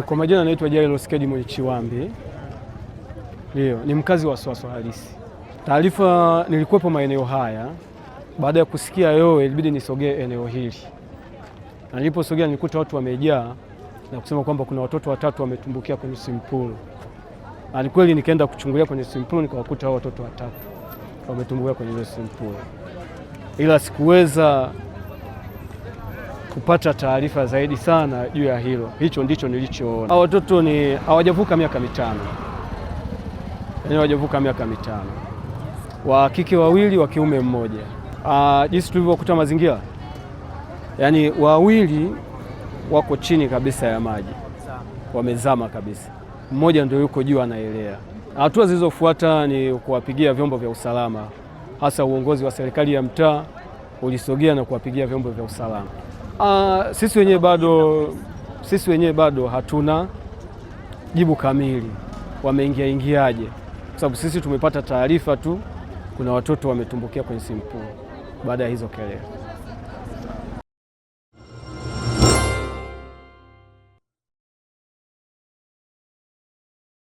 Kwa majina anaitwa Jairus Kedi Mwichiwambi. Ndio, ni mkazi wa Swaswa halisi. Taarifa nilikuwepo maeneo haya, baada ya kusikia yowe ilibidi nisogee eneo hili. Na niliposogea nilikuta watu wamejaa na kusema kwamba kuna watoto watatu wametumbukia kwenye swimming pool. Na kweli nikaenda kuchungulia kwenye swimming pool nikawakuta hao watoto watatu wametumbukia kwenye swimming pool. Ila sikuweza kupata taarifa zaidi sana juu ya hilo. Hicho ndicho nilichoona. Hao watoto ni hawajavuka miaka mitano. Yaani hawajavuka miaka mitano. Wa kike wawili, wa kiume mmoja. Jinsi tulivyokuta mazingira, yaani wawili wako chini kabisa ya maji, wamezama kabisa. Mmoja ndio yuko juu anaelea. Hatua zilizofuata ni kuwapigia vyombo vya usalama, hasa uongozi wa serikali ya mtaa ulisogea na kuwapigia vyombo vya usalama. Sisi wenyewe bado hatuna jibu kamili wameingiaje, kwa sababu sisi tumepata taarifa tu kuna watoto wametumbukia kwenye swimming pool baada ya hizo kelele.